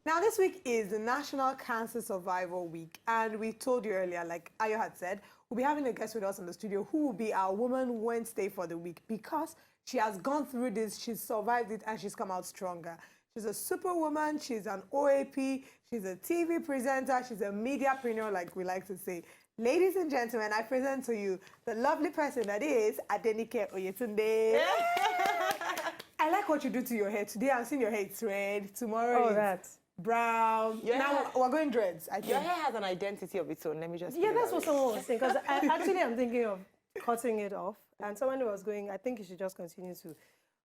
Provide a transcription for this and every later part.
Now, this week is the National Cancer Survival Week, and we told you earlier, like Ayo had said, we'll be having a guest with us in the studio who will be our Woman Wednesday for the week because she has gone through this, she's survived it, and she's come out stronger. She's a superwoman, she's an OAP, she's a TV presenter, she's a mediapreneur, like we like to say. Ladies and gentlemen, I present to you the lovely person that is Adenike Oyetunde. I like what you do to your hair. Today I'm seeing your hair, it's red. Tomorrow it's brown. Now we're going dreads, I think. Your hair has an identity of its own. Let me just... Yeah, that's what someone was saying. Because actually I'm thinking of cutting it off. And someone was going, I think you should just continue to.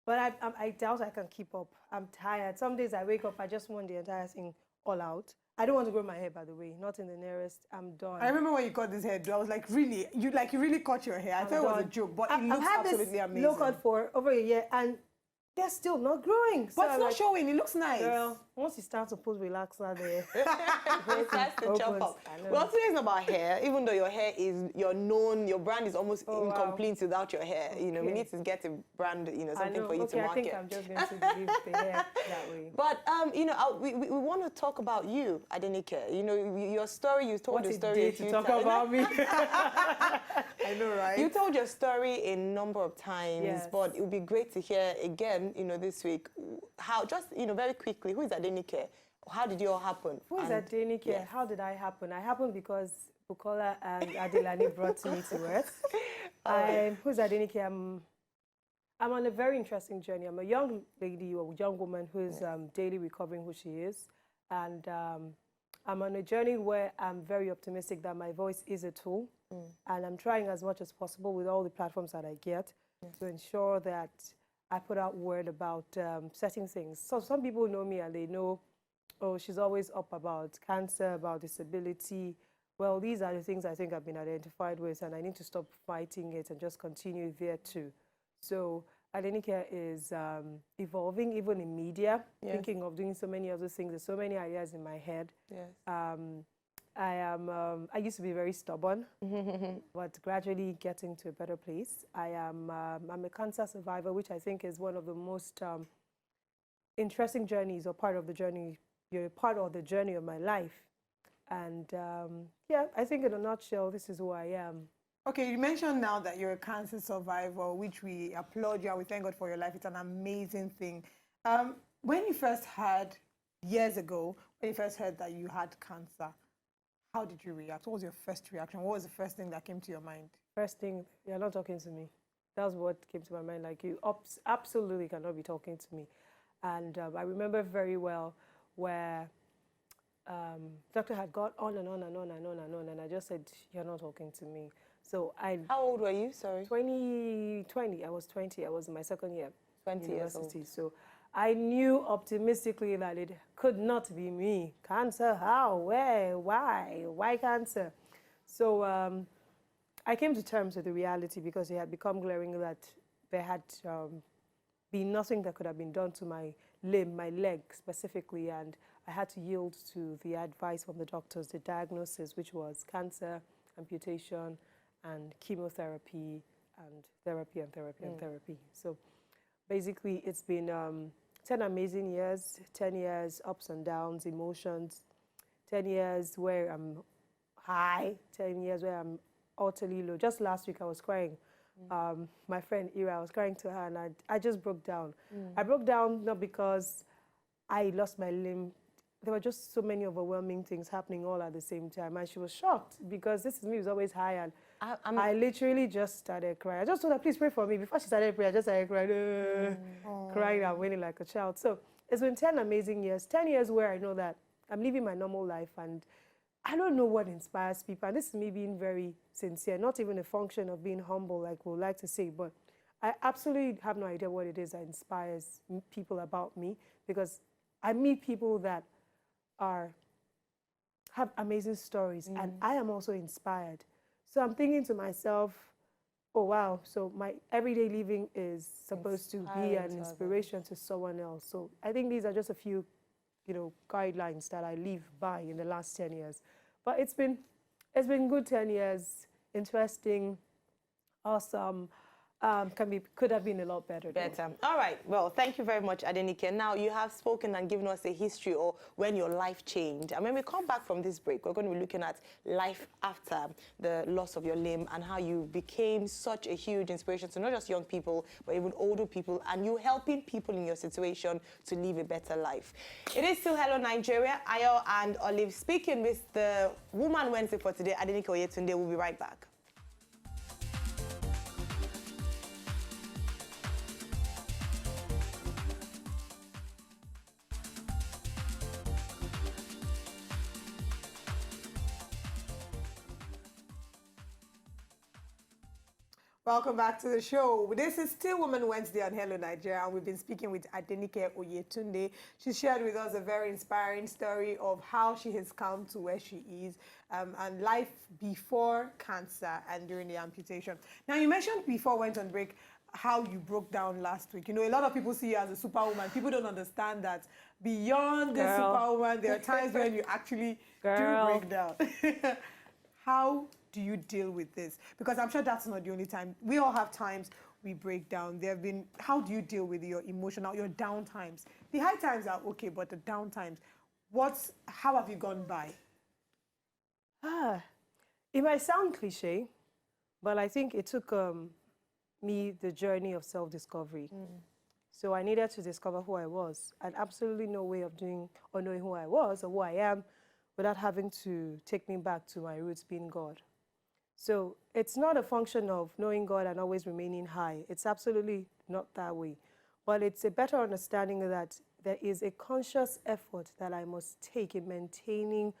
But I doubt I can keep up. I'm tired. Some days I wake up, I just want the entire thing all out. I don't want to grow my hair, by the way. Not in the nearest. I'm done. I remember when you cut this hair, I was like, really? You really cut your hair. I thought it was a joke, but it looks absolutely amazing. I've had this low cut for over a year, and they're still not growing. But it's not showing. It looks nice. Girl, once you start to put relaxer there, that's the chop up. Well, thing is about hair. Even though your hair is your brand is almost incomplete without your hair. You know, we need to get a brand, something for you to market. I think I'm just going to leave the hair that way. But we want to talk about you, Adenike. You know, your story. You told your story. To talk about me. I know, right? You told your story a number of times, but it would be great to hear again. This week, how very quickly, who is Adenike? How did it all happen? Who is Adenike? Yes. How did I happen? I happened because Bukola and Adelani brought me to earth. Who is Adenike? I'm on a very interesting journey. I'm a young lady or young woman who is daily recovering who she is. And I'm on a journey where I'm very optimistic that my voice is a tool. And I'm trying as much as possible with all the platforms that I get to ensure that I put out word about certain things. So some people know me and they know, oh, she's always up about cancer, about disability. Well, these are the things I think I've been identified with, and I need to stop fighting it and just continue there too. So Adenike is evolving, even in media, thinking of doing so many other things. There's so many ideas in my head. I used to be very stubborn, but gradually getting to a better place. I'm a cancer survivor, which I think is one of the most interesting journeys or part of the journey. You're a part of the journey of my life. And I think in a nutshell, this is who I am. Okay, you mentioned now that you're a cancer survivor, which we applaud you and we thank God for your life. It's an amazing thing. When you first heard, years ago, when you first heard that you had cancer, how did you react? What was your first reaction? What was the first thing that came to your mind? First thing, you're not talking to me. That's what came to my mind. Like, you absolutely cannot be talking to me. And I remember very well where doctor had gone on and on and on and on and on, and I just said, you're not talking to me. So How old were you? Sorry. 20. I was 20. I was in my second year. 20 years old. So I knew optimistically that it could not be me. Cancer? How? Where? Why? Why cancer? So I came to terms with the reality because it had become glaring that there had been nothing that could have been done to my limb, my leg specifically, and I had to yield to the advice from the doctors, the diagnosis, which was cancer, amputation, and chemotherapy, and therapy, and therapy, and therapy. So basically, it's been 10 amazing years, 10 years, ups and downs, emotions, 10 years where I'm high, 10 years where I'm utterly low. Just last week, I was crying. My friend Ira, I was crying to her, and I just broke down. I broke down not because I lost my limb. There were just so many overwhelming things happening all at the same time, and she was shocked because this is me, who's always high, and I literally just started crying. I just told her, please pray for me. Before she started praying, I just started crying, crying and wailing like a child. So it's been 10 amazing years, 10 years where I know that I'm living my normal life, and I don't know what inspires people. And this is me being very sincere, not even a function of being humble, like we like to say, but I absolutely have no idea what it is that inspires people about me, because I meet people that have amazing stories, and I am also inspired. So I'm thinking to myself, oh wow, so my everyday living is supposed to be an inspiration to someone else. So I think these are just a few, guidelines that I live by in the last 10 years. But it's been good 10 years, interesting, awesome. could have been a lot better. Better. All right. Well, thank you very much, Adenike. Now, you have spoken and given us a history of when your life changed. And when we come back from this break, we're going to be looking at life after the loss of your limb and how you became such a huge inspiration to not just young people, but even older people, and you helping people in your situation to live a better life. It is still Hello Nigeria. Ayo and Olive speaking with the Woman Wednesday for today, Adenike Oyetunde. We'll be right back. Welcome back to the show. This is still Woman Wednesday on Hello Nigeria, and we've been speaking with Adenike Oyetunde. She shared with us a very inspiring story of how she has come to where she is and life before cancer and during the amputation. Now, you mentioned before we went on break how you broke down last week. You know, a lot of people see you as a superwoman. People don't understand that beyond the superwoman, there are times when you actually do break down. How do you deal with this? Because I'm sure that's not the only time. We all have times we break down. There have been, how do you deal with your emotional, your down times? The high times are okay, but the down times, how have you gone by? It might sound cliche, but I think it took me the journey of self-discovery. So I needed to discover who I was. I had absolutely no way of doing or knowing who I was or who I am without having to take me back to my roots being God. So it's not a function of knowing God and always remaining high. It's absolutely not that way. But it's a better understanding that there is a conscious effort that I must take in maintaining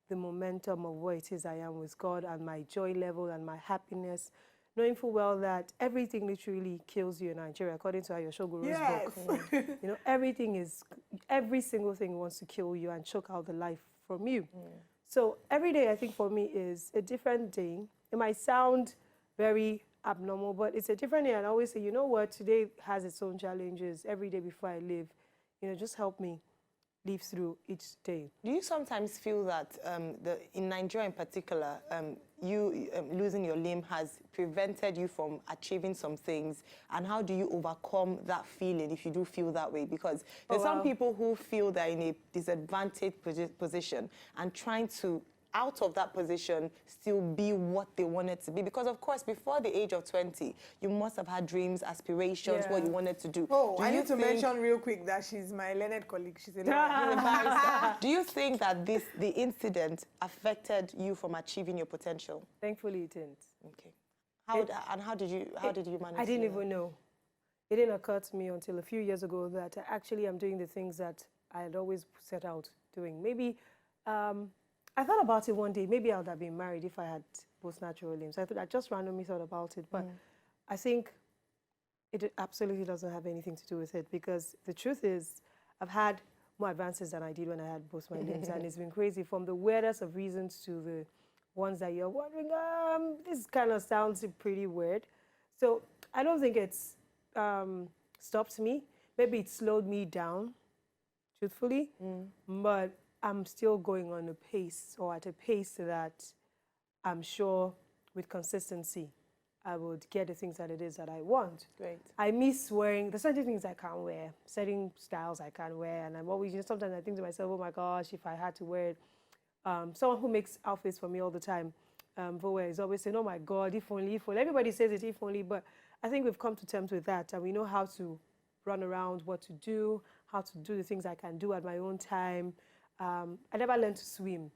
the momentum of where it is I am with God and my joy level and my happiness, knowing full well that everything literally kills you in Nigeria, according to Ayo Shoguru's book. You know, every single thing wants to kill you and choke out the life from you. So every day, I think, for me is a different day. It might sound very abnormal, but it's a different day. And I always say, you know what, today has its own challenges. Every day before I live, you know, just help me live through each day. Do you sometimes feel that in Nigeria in particular, you losing your limb has prevented you from achieving some things? And how do you overcome that feeling if you do feel that way? Because there's some people who feel they're in a disadvantaged position and trying to out of that position still be what they wanted to be. Because, of course, before the age of 20, you must have had dreams, aspirations, what you wanted to do. Oh, I need to mention real quick that she's my learned colleague. She's a barrister. Do you think that the incident affected you from achieving your potential? Thankfully, it didn't. Okay. How did you manage? I didn't even know. It didn't occur to me until a few years ago that actually I'm doing the things that I had always set out doing. Maybe I thought about it one day. Maybe I would have been married if I had both natural limbs. I just randomly thought about it. But I think it absolutely doesn't have anything to do with it, because the truth is I've had more advances than I did when I had both my limbs. And it's been crazy, from the weirdest of reasons to the ones that you're wondering, this kind of sounds pretty weird. So I don't think it's stopped me. Maybe it slowed me down, truthfully. But I'm still going on a pace, or at a pace that I'm sure with consistency I would get the things that it is that I want. Great. I miss wearing, there's certain things I can't wear, certain styles I can't wear, and I'm always, sometimes I think to myself, oh my gosh, if I had to wear it. Someone who makes outfits for me all the time, Vowe, is always saying, oh my God, if only, if only. Everybody says it, if only, but I think we've come to terms with that, and we know how to run around, what to do, how to do the things I can do at my own time. I never learned to swim,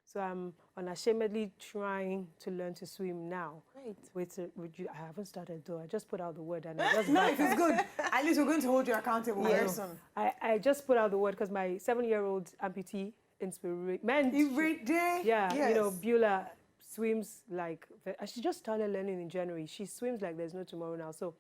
so I'm unashamedly trying to learn to swim now. Right. I haven't started though. I just put out the word, and I just no, if it's good, at least we're going to hold you accountable very soon. I just put out the word because my 7-year-old amputee every day. Yeah, yes. You know, Beulah swims like, she just started learning in January. She swims like there's no tomorrow now. So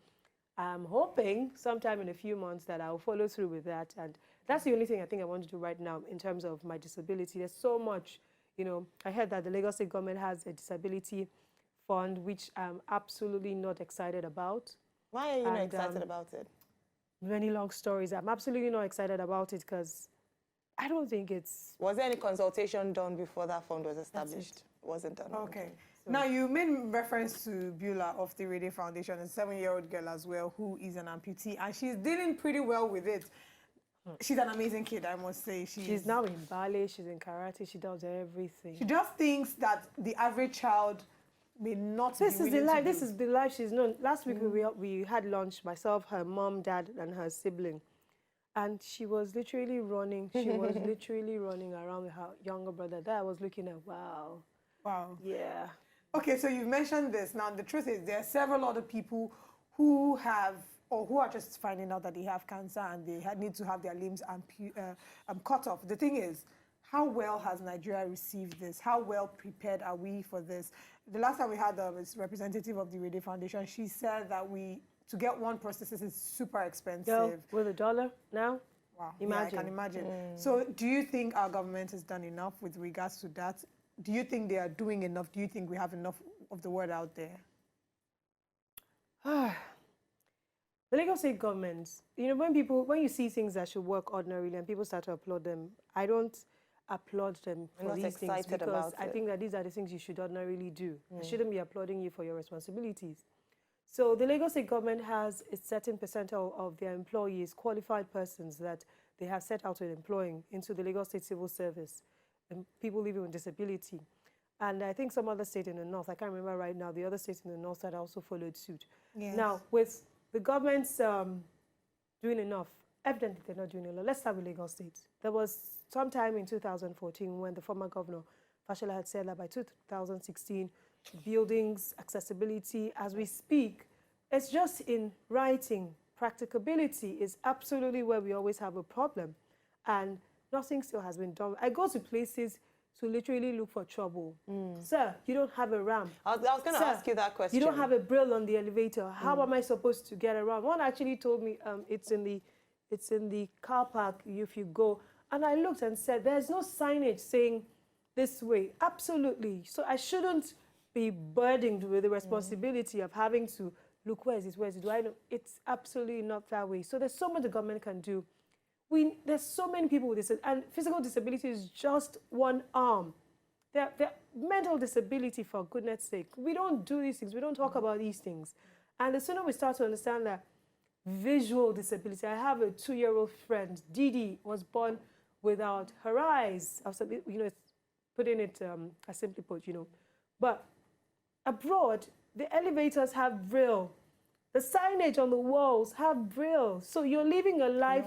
I'm hoping sometime in a few months that I'll follow through with that. And that's the only thing I think I want to do right now in terms of my disability. There's so much, you know, I heard that the Lagos State government has a disability fund, which I'm absolutely not excited about. Why are you not excited about it? Many long stories. I'm absolutely not excited about it because I don't think it's... Was there any consultation done before that fund was established? Wasn't done. Okay. Now, you made reference to Beulah of the Radio Foundation, a 7-year-old girl as well, who is an amputee, and she's dealing pretty well with it. She's an amazing kid, I must say. She's now in ballet, she's in karate, she does everything. She just thinks that the average child may not This be is the willing life. to This do. is the life she's known. Last week we had lunch, myself, her mom, dad, and her sibling, and she was literally running. She was literally running around with her younger brother. That I was looking at. Wow. Wow. Yeah. Okay, so you've mentioned this. Now, the truth is there are several other people who have, or who are just finding out that they have cancer and they need to have their limbs cut off. The thing is, how well has Nigeria received this? How well prepared are we for this? The last time we had a representative of the Radio Foundation, she said that to get one prosthesis is super expensive. Yo, with $1 now? Wow. Imagine. Yeah, I can imagine. So do you think our government has done enough with regards to that? Do you think they are doing enough? Do you think we have enough of the word out there? The Lagos State government, you know, when you see things that should work ordinarily and people start to applaud them, I don't applaud them for these things because I think that these are the things you should ordinarily do. I shouldn't be applauding you for your responsibilities. So the Lagos State government has a certain percentile of their employees, qualified persons that they have set out to employing into the Lagos State civil service, and people living with disability. And I think some other state in the north, I can't remember right now, the other states in the north that also followed suit. Yes. Now, with the government's doing enough, evidently they're not doing enough. Let's start with Lagos State. There was sometime in 2014 when the former governor, Fashola, had said that by 2016, buildings, accessibility, as we speak, it's just in writing. Practicability is absolutely where we always have a problem. And nothing still has been done. I go to places to literally look for trouble. Sir, you don't have a ramp. I was going to ask you that question. You don't have a braille on the elevator. How am I supposed to get around? One actually told me it's in the car park if you go. And I looked and said, there's no signage saying this way. Absolutely. So I shouldn't be burdened with the responsibility of having to look, where is it, do I know? It's absolutely not that way. So there's so much the government can do. There's so many people with this, and physical disability is just one arm. They're mental disability, for goodness sake. We don't do these things. We don't talk about these things. And the sooner we start to understand that visual disability, I have a 2-year-old friend, Didi, was born without her eyes. I was, you know, putting it, I simply put, you know. But abroad, the elevators have braille. The signage on the walls have braille. So you're living a life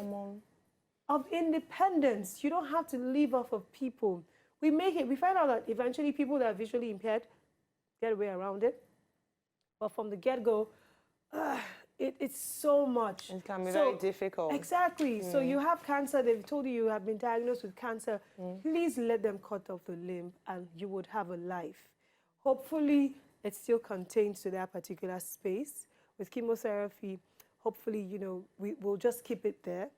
of independence. You don't have to live off of people. We find out that eventually people that are visually impaired get a way around it. But from the get-go, it's so much. It can be very difficult. Exactly. So you have cancer, they've told you have been diagnosed with cancer. Please let them cut off the limb and you would have a life. Hopefully, it's still contained to that particular space. With chemotherapy, hopefully, you know, we'll just keep it there.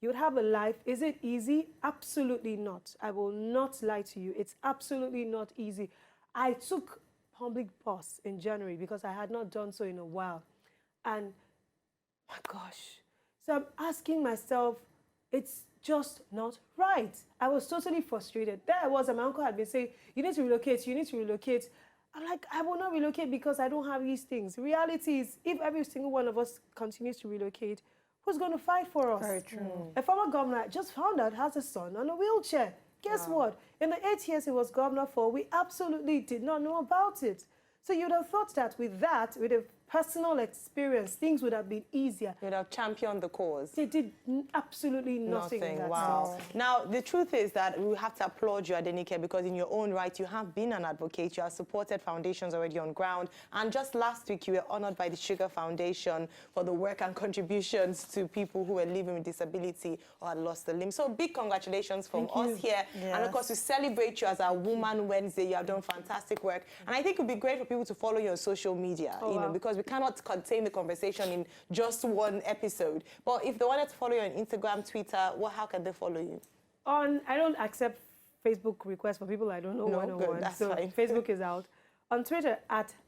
You'd have a life. Is it easy? Absolutely not. I will not lie to you. It's absolutely not easy. I took public bus in January because I had not done so in a while. And, my gosh. So I'm asking myself, it's just not right. I was totally frustrated. There I was, and my uncle had been saying, you need to relocate, you need to relocate. I'm like, I will not relocate because I don't have these things. The reality is, if every single one of us continues to relocate, who's going to fight for us? Very true. A former governor just found out has a son on a wheelchair. Guess what? In the 8 years he was governor for, we absolutely did not know about it. So you'd have thought that with a personal experience, things would have been easier. You'd have championed the cause. They did absolutely nothing. Wow. Now, the truth is that we have to applaud you, Adenike, because in your own right, you have been an advocate. You have supported foundations already on ground. And just last week, you were honored by the Sugar Foundation for the work and contributions to people who were living with disability or had lost a limb. So big congratulations from us here. Yes. And of course, we celebrate you as our Woman Wednesday. You have done fantastic work. And I think it would be great for people to follow you on social media, because we cannot contain the conversation in just one episode. But if they wanted to follow you on Instagram, Twitter, how can they follow you? I don't accept Facebook requests for people I don't know one-on-one. That's so fine. Facebook is out. On Twitter,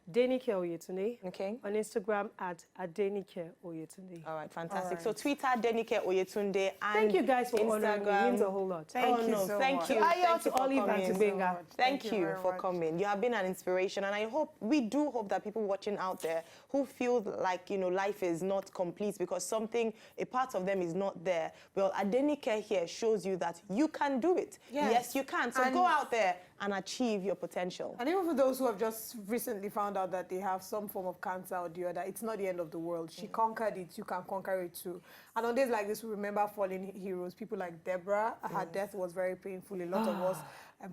Adenike Oyetunde. Okay. On Instagram at Adenike Oyetunde. All right, fantastic. All So right. Twitter, Adenike Oyetunde, and Thank you guys for Instagram. honoring me. It means a whole lot. Thank you so thank much. you. Ayo Thank to you for Olive and coming. to Benga. Thank you very for much. coming. You have been an inspiration, and we do hope that people watching out there who feel like, you know, life is not complete because a part of them is not there. Well, Adenike here shows you that you can do it. Yes, you can. So go out there and achieve your potential. And even for those who have just recently found out that they have some form of cancer or the other, it's not the end of the world. She conquered it, you can conquer it too. And on days like this, we remember fallen heroes, people like Deborah. Her death was very painful. A lot of us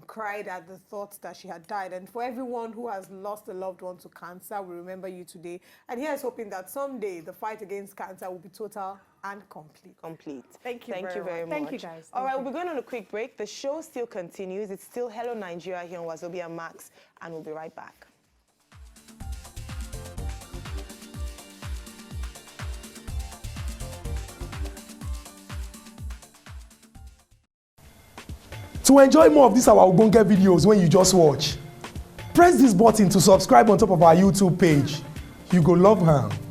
cried at the thought that she had died. And for everyone who has lost a loved one to cancer, we remember you today. And here's hoping that someday the fight against cancer will be total and complete. Thank you very much. Thank you, guys. All right, we'll be going on a quick break. The show still continues. It's still Hello Nigeria here on Wazobia Max, and we'll be right back. To enjoy more of these our Ogbonge videos when you just watch, press this button to subscribe on top of our YouTube page. You go love am.